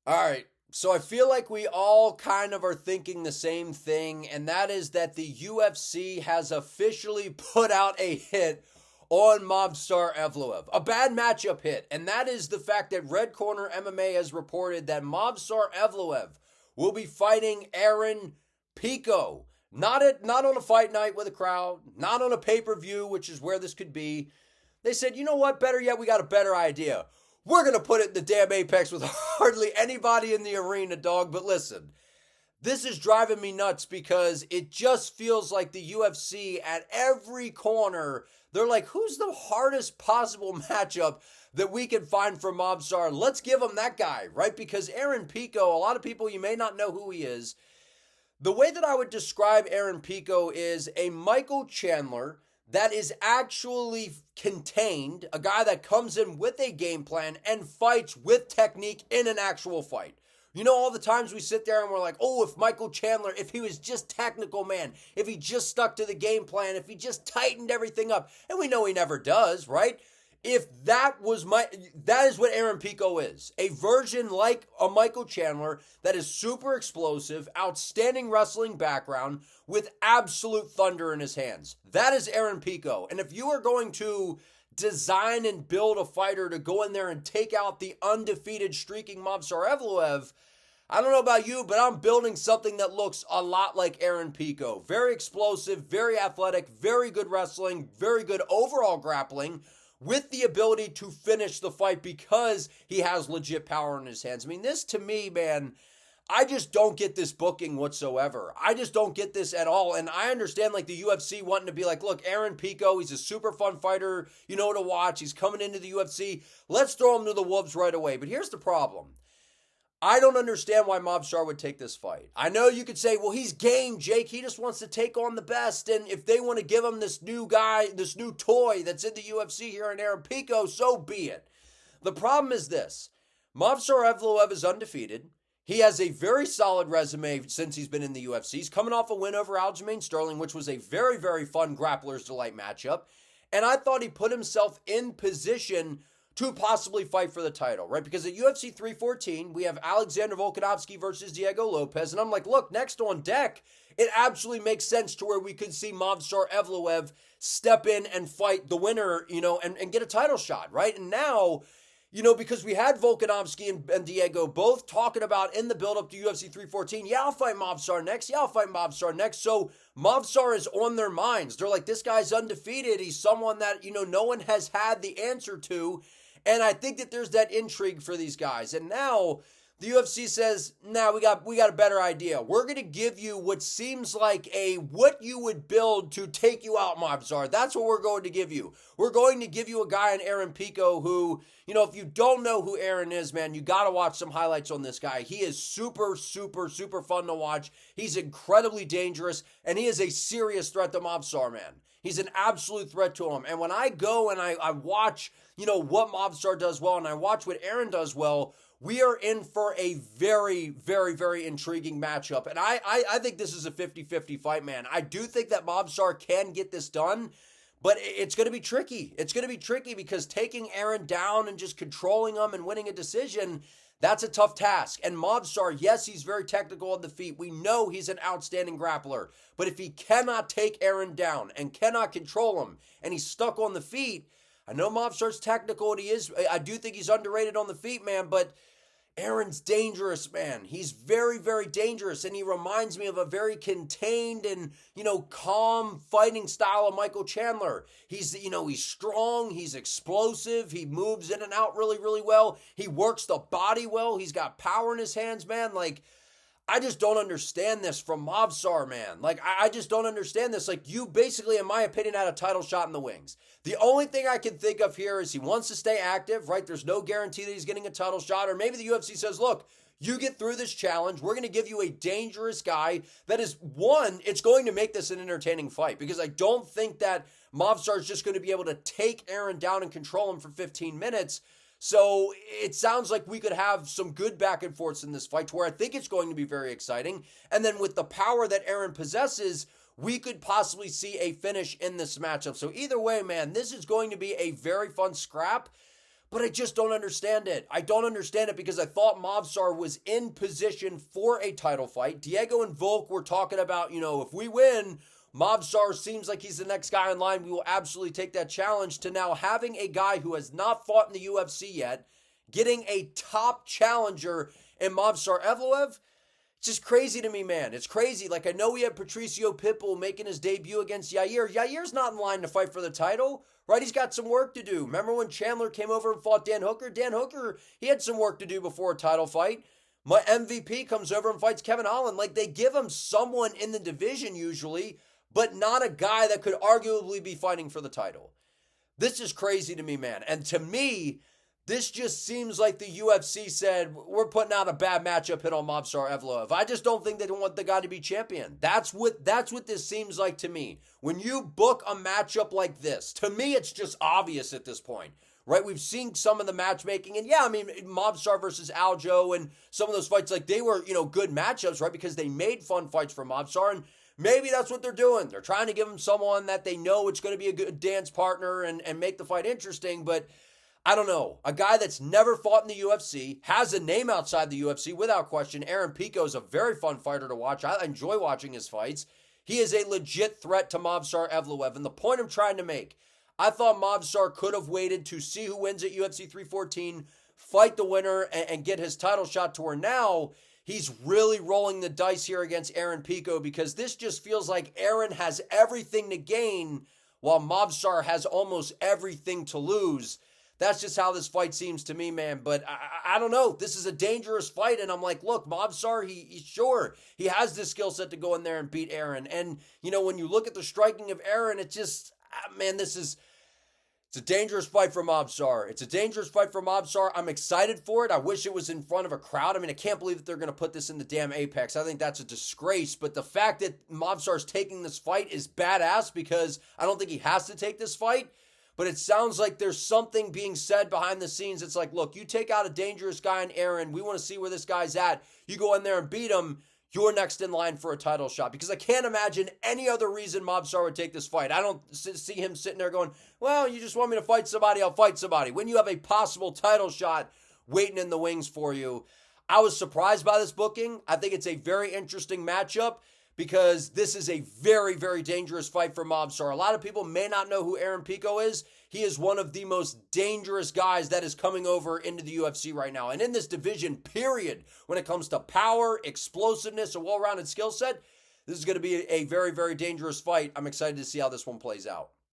All right. So I feel like we all kind of are thinking the same thing, and that is that the UFC has officially put out a hit on Movsar Evloev. A bad matchup hit, and that is the fact that Red Corner MMA has reported that Movsar Evloev will be fighting Aaron Pico. Not on a fight night with a crowd, not on a pay-per-view, which is where this could be. They said, you know what, better yet, we got a better idea. We're going to put it in the damn Apex with hardly anybody in the arena, dog. But listen, this is driving me nuts because it just feels like the UFC at every corner, they're like, who's the hardest possible matchup that we can find for Movsar? Let's give him that guy, right? Because Aaron Pico, a lot of people, you may not know who he is. The way that I would describe Aaron Pico is a Michael Chandler that is actually contained, a guy that comes in with a game plan and fights with technique in an actual fight. You know, all the times we sit there and we're like, oh, if Michael Chandler, if he was just technical, man, if he just stuck to the game plan, if he just tightened everything up, and we know he never does, right? If that is what Aaron Pico is. A version like a Michael Chandler that is super explosive, outstanding wrestling background with absolute thunder in his hands. That is Aaron Pico. And if you are going to design and build a fighter to go in there and take out the undefeated streaking Movsar Evloev, I don't know about you, but I'm building something that looks a lot like Aaron Pico. Very explosive, very athletic, very good wrestling, very good overall grappling, with the ability to finish the fight because he has legit power in his hands. I mean, this to me, man, I just don't get this booking whatsoever. I just don't get this at all. And I understand like the UFC wanting to be like, look, Aaron Pico, he's a super fun fighter, to watch. He's coming into the UFC. Let's throw him to the wolves right away. But here's the problem. I don't understand why Movsar would take this fight. I know you could say, well, he's game, Jake. He just wants to take on the best. And if they want to give him this new guy, this new toy that's in the UFC here in Aaron Pico, so be it. The problem is this. Movsar Evloev is undefeated. He has a very solid resume since he's been in the UFC. He's coming off a win over Aljamain Sterling, which was a very, very fun Grappler's Delight matchup. And I thought he put himself in position to possibly fight for the title, right? Because at UFC 314, we have Alexander Volkanovski versus Diego Lopez. And I'm like, look, next on deck, it absolutely makes sense to where we could see Movsar Evloev step in and fight the winner, and get a title shot, right? And now, because we had Volkanovski and Diego both talking about in the build-up to UFC 314, yeah, I'll fight Movsar next. Yeah, I'll fight Movsar next. So Movsar is on their minds. They're like, this guy's undefeated. He's someone that, no one has had the answer to. And I think that there's that intrigue for these guys. And now the UFC says, nah, we got a better idea. We're going to give you what seems like what you would build to take you out, Movsar. That's what we're going to give you. We're going to give you a guy in Aaron Pico who, if you don't know who Aaron is, man, you got to watch some highlights on this guy. He is super, super, super fun to watch. He's incredibly dangerous, and he is a serious threat to Movsar, man. He's an absolute threat to him. And when I go and I watch, what Movsar does well, and I watch what Aaron does well, we are in for a very, very, very intriguing matchup. And I think this is a 50-50 fight, man. I do think that Movsar can get this done, but it's going to be tricky. It's going to be tricky because taking Aaron down and just controlling him and winning a decision, that's a tough task. And Movsar, yes, he's very technical on the feet. We know he's an outstanding grappler. But if he cannot take Aaron down and cannot control him, and he's stuck on the feet, I know Movsar's technical, and I do think he's underrated on the feet, man, but Aaron's dangerous, man. He's very, very dangerous, and he reminds me of a very contained and, calm fighting style of Michael Chandler. He's strong, he's explosive, he moves in and out really, really well. He works the body well. He's got power in his hands, man. Like, I just don't understand this from Movsar, man. Like, I just don't understand this. Like, you basically, in my opinion, had a title shot in the wings. The only thing I can think of here is he wants to stay active, right? There's no guarantee that he's getting a title shot. Or maybe the UFC says, look, you get through this challenge. We're going to give you a dangerous guy that is, one, it's going to make this an entertaining fight. Because I don't think that Movsar is just going to be able to take Aaron down and control him for 15 minutes. So it sounds like we could have some good back and forths in this fight to where I think it's going to be very exciting. And then with the power that Aaron possesses, we could possibly see a finish in this matchup. So either way, man, this is going to be a very fun scrap. but I just don't understand it. I don't understand it because I thought Movsar was in position for a title fight. Diego and Volk were talking about, if we win, Movsar seems like he's the next guy in line. We will absolutely take that challenge, to now having a guy who has not fought in the UFC yet, getting a top challenger in Movsar Evloev. It's just crazy to me, man. It's crazy. Like, I know we had Patricio Pitbull making his debut against Yair. Yair's not in line to fight for the title, right? He's got some work to do. Remember when Chandler came over and fought Dan Hooker? Dan Hooker, he had some work to do before a title fight. My MVP comes over and fights Kevin Holland. Like, they give him someone in the division usually, but not a guy that could arguably be fighting for the title. This is crazy to me, man. And to me, this just seems like the UFC said, we're putting out a bad matchup hit on Movsar Evloev. I just don't think they want the guy to be champion. That's what this seems like to me. When you book a matchup like this, to me, it's just obvious at this point, right? We've seen some of the matchmaking, and Movsar versus Aljo and some of those fights, like, they were, good matchups, right? Because they made fun fights for Movsar, and maybe that's what they're doing. They're trying to give him someone that they know it's going to be a good dance partner and make the fight interesting, but I don't know. A guy that's never fought in the UFC, has a name outside the UFC without question. Aaron Pico is a very fun fighter to watch. I enjoy watching his fights. He is a legit threat to Movsar Evloev. And the point I'm trying to make, I thought Movsar could have waited to see who wins at UFC 314, fight the winner, and get his title shot, to where now he's really rolling the dice here against Aaron Pico, because this just feels like Aaron has everything to gain while Movsar has almost everything to lose. That's just how this fight seems to me, man. But I don't know. This is a dangerous fight. And I'm like, look, Movsar, he has this skill set to go in there and beat Aaron. And, when you look at the striking of Aaron, it just, man, it's a dangerous fight for Movsar. It's a dangerous fight for Movsar. I'm excited for it. I wish it was in front of a crowd. I mean, I can't believe that they're going to put this in the damn Apex. I think that's a disgrace. But the fact that Movsar's taking this fight is badass, because I don't think he has to take this fight. But it sounds like there's something being said behind the scenes. It's like, look, you take out a dangerous guy in Aaron. We want to see where this guy's at. You go in there and beat him. You're next in line for a title shot. Because I can't imagine any other reason Movsar would take this fight. I don't see him sitting there going, well, you just want me to fight somebody, I'll fight somebody. When you have a possible title shot waiting in the wings for you. I was surprised by this booking. I think it's a very interesting matchup, because this is a very, very dangerous fight for Movsar. A lot of people may not know who Aaron Pico is. He is one of the most dangerous guys that is coming over into the UFC right now. And in this division, period, when it comes to power, explosiveness, a well-rounded skill set, this is going to be a very, very dangerous fight. I'm excited to see how this one plays out.